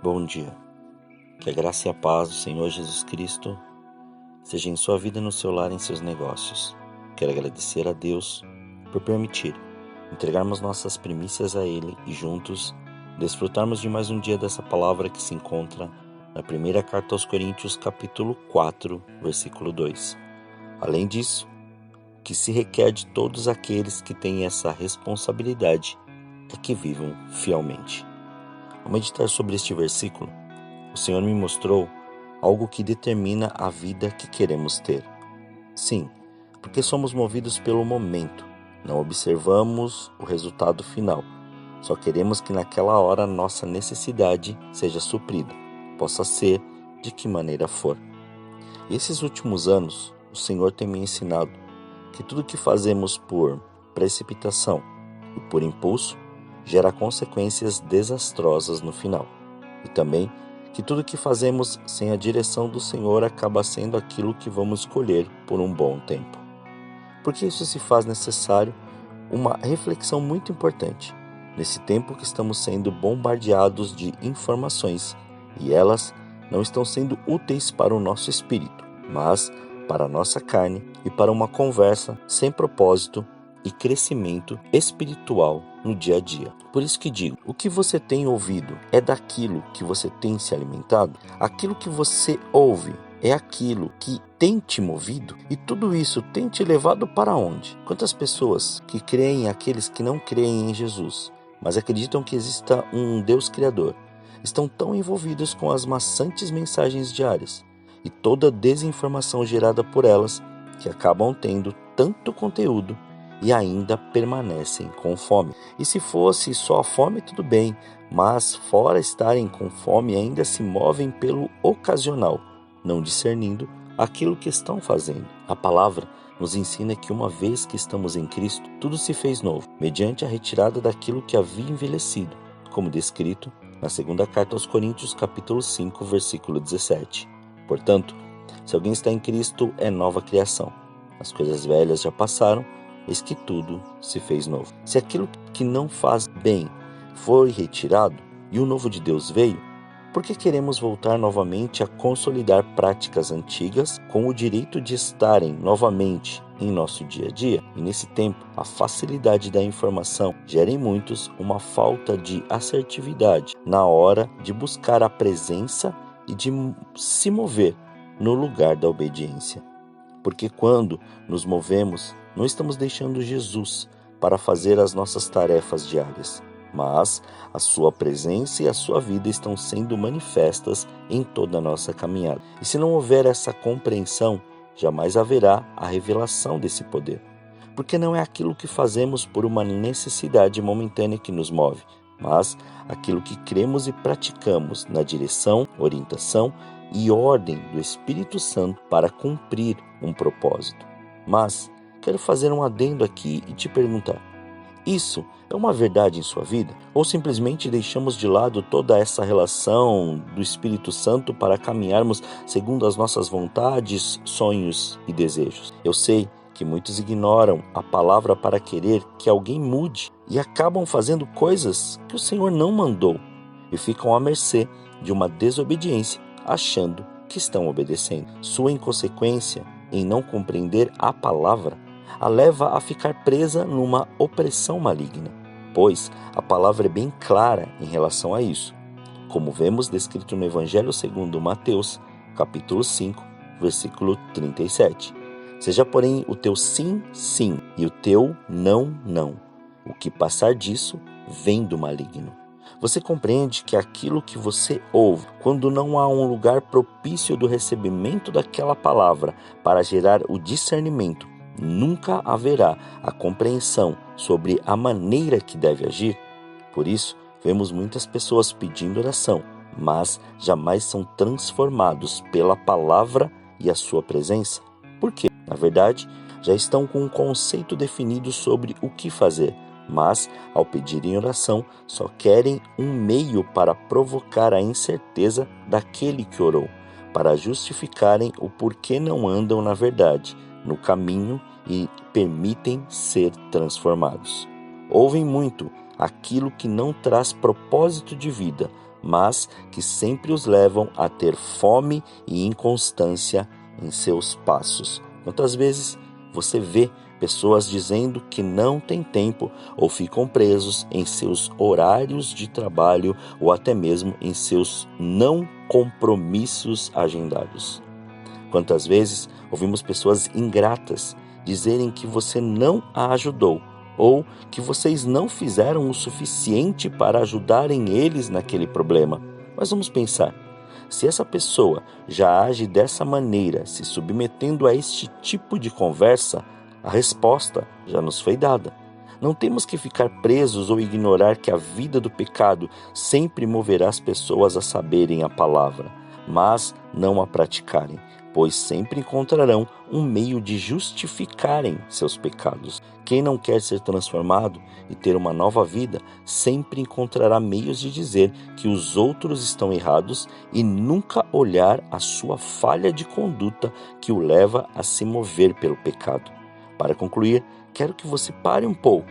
Bom dia, que a graça e a paz do Senhor Jesus Cristo seja em sua vida, no seu lar e em seus negócios. Quero agradecer a Deus por permitir entregarmos nossas primícias a Ele e juntos desfrutarmos de mais um dia dessa palavra que se encontra na primeira carta aos Coríntios, capítulo 4, versículo 2. Além disso, que se requer de todos aqueles que têm essa responsabilidade é que vivam fielmente. Ao meditar sobre este versículo, o Senhor me mostrou algo que determina a vida que queremos ter. Sim, porque somos movidos pelo momento, não observamos o resultado final. Só queremos que naquela hora nossa necessidade seja suprida, possa ser de que maneira for. E esses últimos anos, o Senhor tem me ensinado que tudo que fazemos por precipitação e por impulso gera consequências desastrosas no final. E também que tudo que fazemos sem a direção do Senhor acaba sendo aquilo que vamos colher por um bom tempo. Porque isso se faz necessário uma reflexão muito importante nesse tempo que estamos sendo bombardeados de informações e elas não estão sendo úteis para o nosso espírito, mas para a nossa carne e para uma conversa sem propósito e crescimento espiritual no dia a dia. Por isso que digo, o que você tem ouvido é daquilo que você tem se alimentado? Aquilo que você ouve é aquilo que tem te movido? E tudo isso tem te levado para onde? Quantas pessoas que creem, aqueles que não creem em Jesus, mas acreditam que exista um Deus Criador, estão tão envolvidos com as maçantes mensagens diárias e toda a desinformação gerada por elas que acabam tendo tanto conteúdo e ainda permanecem com fome. E se fosse só a fome, tudo bem, mas fora estarem com fome, ainda se movem pelo ocasional, não discernindo aquilo que estão fazendo. A palavra nos ensina que uma vez que estamos em Cristo, tudo se fez novo, mediante a retirada daquilo que havia envelhecido, como descrito na segunda carta aos Coríntios, capítulo 5, versículo 17. Portanto, se alguém está em Cristo, é nova criação. As coisas velhas já passaram, eis que tudo se fez novo. Se aquilo que não faz bem foi retirado e o novo de Deus veio, por que queremos voltar novamente a consolidar práticas antigas com o direito de estarem novamente em nosso dia a dia? E nesse tempo, a facilidade da informação gera em muitos uma falta de assertividade na hora de buscar a presença e de se mover no lugar da obediência. Porque quando nos movemos, não estamos deixando Jesus para fazer as nossas tarefas diárias, mas a sua presença e a sua vida estão sendo manifestas em toda a nossa caminhada. E se não houver essa compreensão, jamais haverá a revelação desse poder. Porque não é aquilo que fazemos por uma necessidade momentânea que nos move, mas aquilo que cremos e praticamos na direção, orientação e ordem do Espírito Santo para cumprir um propósito. Mas quero fazer um adendo aqui e te perguntar: isso é uma verdade em sua vida? Ou simplesmente deixamos de lado toda essa relação do Espírito Santo para caminharmos segundo as nossas vontades, sonhos e desejos? Eu sei que muitos ignoram a palavra para querer que alguém mude e acabam fazendo coisas que o Senhor não mandou e ficam à mercê de uma desobediência, achando que estão obedecendo. Sua inconsequência em não compreender a palavra a leva a ficar presa numa opressão maligna, pois a palavra é bem clara em relação a isso, como vemos descrito no Evangelho segundo Mateus, capítulo 5, versículo 37. Seja, porém, o teu sim, sim, e o teu não, não. O que passar disso vem do maligno. Você compreende que aquilo que você ouve, quando não há um lugar propício do recebimento daquela palavra para gerar o discernimento, nunca haverá a compreensão sobre a maneira que deve agir? Por isso, vemos muitas pessoas pedindo oração, mas jamais são transformados pela palavra e a sua presença. Por quê? Na verdade, já estão com um conceito definido sobre o que fazer, mas, ao pedirem oração, só querem um meio para provocar a incerteza daquele que orou, para justificarem o porquê não andam na verdade, no caminho e permitem ser transformados. Ouvem muito aquilo que não traz propósito de vida, mas que sempre os levam a ter fome e inconstância em seus passos. Quantas vezes você vê pessoas dizendo que não têm tempo ou ficam presos em seus horários de trabalho ou até mesmo em seus não compromissos agendados? Quantas vezes ouvimos pessoas ingratas dizerem que você não a ajudou ou que vocês não fizeram o suficiente para ajudarem eles naquele problema? Mas vamos pensar, se essa pessoa já age dessa maneira, se submetendo a este tipo de conversa, a resposta já nos foi dada. Não temos que ficar presos ou ignorar que a vida do pecado sempre moverá as pessoas a saberem a palavra, mas não a praticarem, pois sempre encontrarão um meio de justificarem seus pecados. Quem não quer ser transformado e ter uma nova vida, sempre encontrará meios de dizer que os outros estão errados e nunca olhar a sua falha de conduta que o leva a se mover pelo pecado. Para concluir, quero que você pare um pouco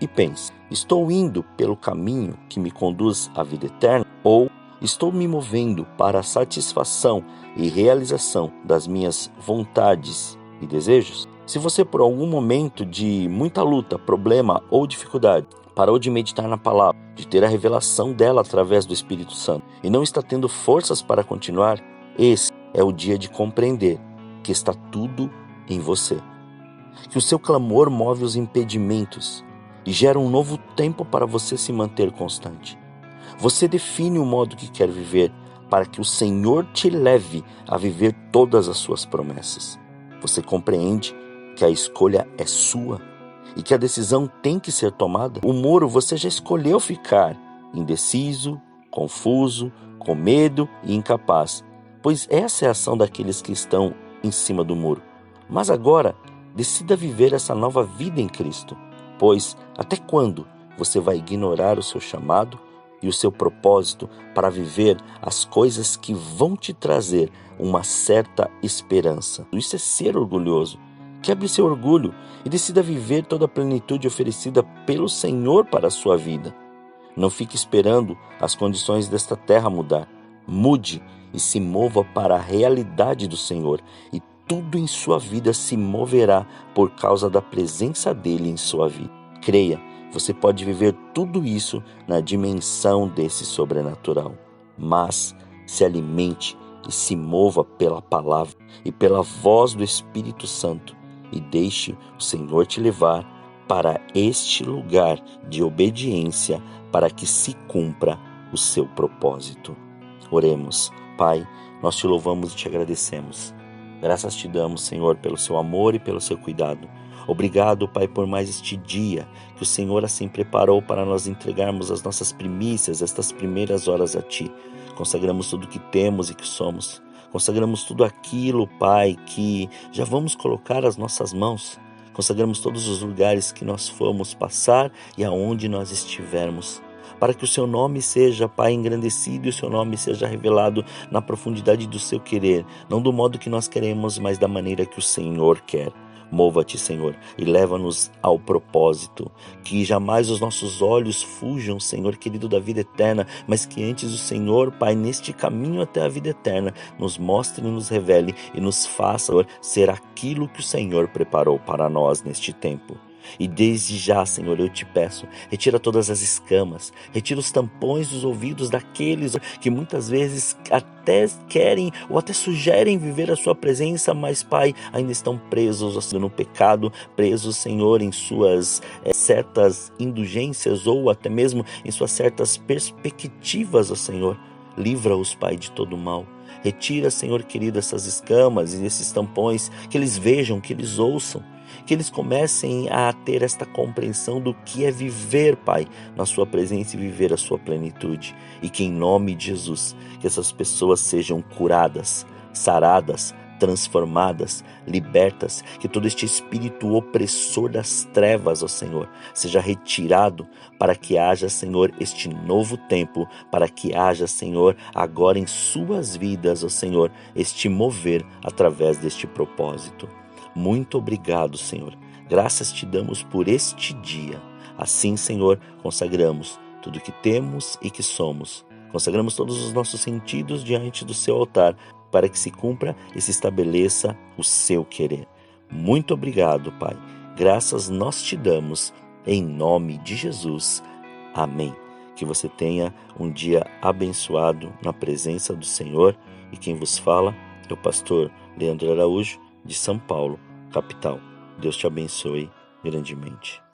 e pense: estou indo pelo caminho que me conduz à vida eterna ou estou me movendo para a satisfação e realização das minhas vontades e desejos? Se você, por algum momento de muita luta, problema ou dificuldade, parou de meditar na palavra, de ter a revelação dela através do Espírito Santo e não está tendo forças para continuar, esse é o dia de compreender que está tudo em você. Que o seu clamor move os impedimentos e gera um novo tempo para você se manter constante. Você define o modo que quer viver para que o Senhor te leve a viver todas as suas promessas. Você compreende que a escolha é sua e que a decisão tem que ser tomada? O muro você já escolheu ficar, indeciso, confuso, com medo e incapaz, pois essa é a ação daqueles que estão em cima do muro. Mas agora, decida viver essa nova vida em Cristo, pois até quando você vai ignorar o seu chamado e o seu propósito para viver as coisas que vão te trazer uma certa esperança? Isso é ser orgulhoso. Quebre seu orgulho e decida viver toda a plenitude oferecida pelo Senhor para a sua vida. Não fique esperando as condições desta terra mudar. Mude e se mova para a realidade do Senhor, e tudo em sua vida se moverá por causa da presença dele em sua vida. Creia, você pode viver tudo isso na dimensão desse sobrenatural. Mas se alimente e se mova pela palavra e pela voz do Espírito Santo e deixe o Senhor te levar para este lugar de obediência para que se cumpra o seu propósito. Oremos. Pai, nós te louvamos e te agradecemos. Graças te damos, Senhor, pelo seu amor e pelo seu cuidado. Obrigado, Pai, por mais este dia que o Senhor assim preparou para nós entregarmos as nossas primícias, estas primeiras horas a Ti. Consagramos tudo que temos e que somos. Consagramos tudo aquilo, Pai, que já vamos colocar as nossas mãos. Consagramos todos os lugares que nós fomos passar e aonde nós estivermos, para que o seu nome seja, Pai, engrandecido e o seu nome seja revelado na profundidade do seu querer, não do modo que nós queremos, mas da maneira que o Senhor quer. Mova-te, Senhor, e leva-nos ao propósito, que jamais os nossos olhos fujam, Senhor querido, da vida eterna, mas que antes o Senhor, Pai, neste caminho até a vida eterna, nos mostre e nos revele e nos faça, Senhor, ser aquilo que o Senhor preparou para nós neste tempo. E desde já, Senhor, eu te peço, retira todas as escamas, retira os tampões dos ouvidos daqueles que muitas vezes até querem ou até sugerem viver a sua presença, mas, Pai, ainda estão presos no pecado, presos, Senhor, em suas certas indulgências ou até mesmo em suas certas perspectivas, ó Senhor. Livra-os, Pai, de todo mal. Retira, Senhor querido, essas escamas e esses tampões, que eles vejam, que eles ouçam, que eles comecem a ter esta compreensão do que é viver, Pai, na sua presença e viver a sua plenitude. E que em nome de Jesus, que essas pessoas sejam curadas, saradas, transformadas, libertas, que todo este espírito opressor das trevas, ó Senhor, seja retirado, para que haja, Senhor, este novo tempo, para que haja, Senhor, agora em suas vidas, ó Senhor, este mover através deste propósito. Muito obrigado, Senhor. Graças te damos por este dia. Assim, Senhor, consagramos tudo que temos e que somos Consagramos todos os nossos sentidos diante do seu altar, para que se cumpra e se estabeleça o seu querer. Muito obrigado, Pai. Graças nós te damos, em nome de Jesus. Amém. Que você tenha um dia abençoado na presença do Senhor. E quem vos fala é o pastor Leandro Araújo, de São Paulo, capital. Deus te abençoe grandemente.